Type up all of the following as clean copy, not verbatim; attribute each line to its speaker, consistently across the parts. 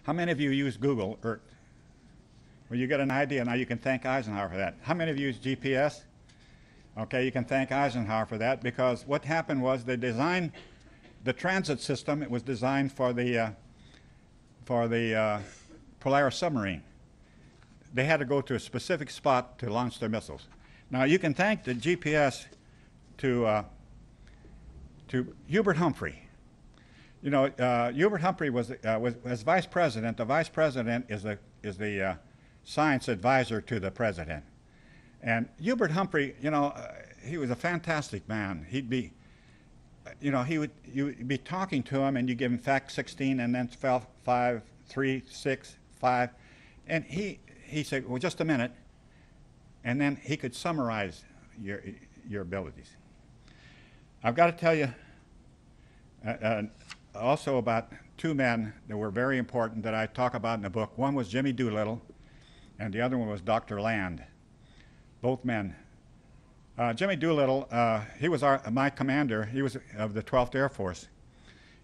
Speaker 1: How many of you use Google Earth? Well, you get an idea now. You can thank Eisenhower for that. How many of you use GPS? Okay, you can thank Eisenhower for that, because what happened was they designed the transit system. It was designed for the Polaris submarine. They had to go to a specific spot to launch their missiles. Now you can thank the GPS to Hubert Humphrey. You know, Hubert Humphrey was vice president. The vice president is the science advisor to the president. And Hubert Humphrey, you know, he was a fantastic man. He'd be, you know, you'd be talking to him, and you give him fact 16, and then 5, 3, 6, 5, and he said, well, just a minute, and then he could summarize your abilities. I've got to tell you also about two men that were very important that I talk about in the book. One was Jimmy Doolittle, and the other one was Dr. Land. Both men. Jimmy Doolittle, he was my commander. He was of the 12th Air Force.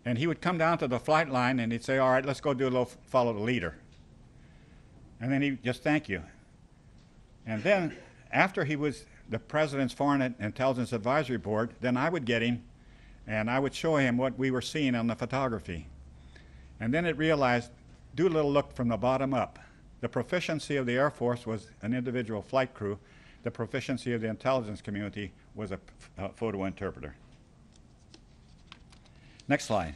Speaker 1: And he would come down to the flight line and he'd say, all right, let's go do a little follow the leader. And then he'd just thank you. And then after he was the President's Foreign Intelligence Advisory Board, then I would get him and I would show him what we were seeing on the photography. And then it realized Doolittle looked from the bottom up. The proficiency of the Air Force was an individual flight crew. The proficiency of the intelligence community was a photo interpreter. Next slide.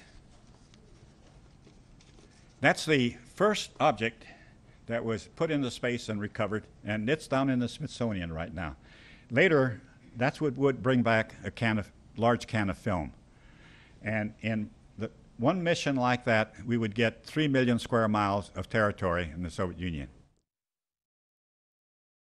Speaker 1: That's the first object that was put into space and recovered, and it's down in the Smithsonian right now. Later, that's what would bring back a large can of film. And in one mission like that, we would get 3 million square miles of territory in the Soviet Union.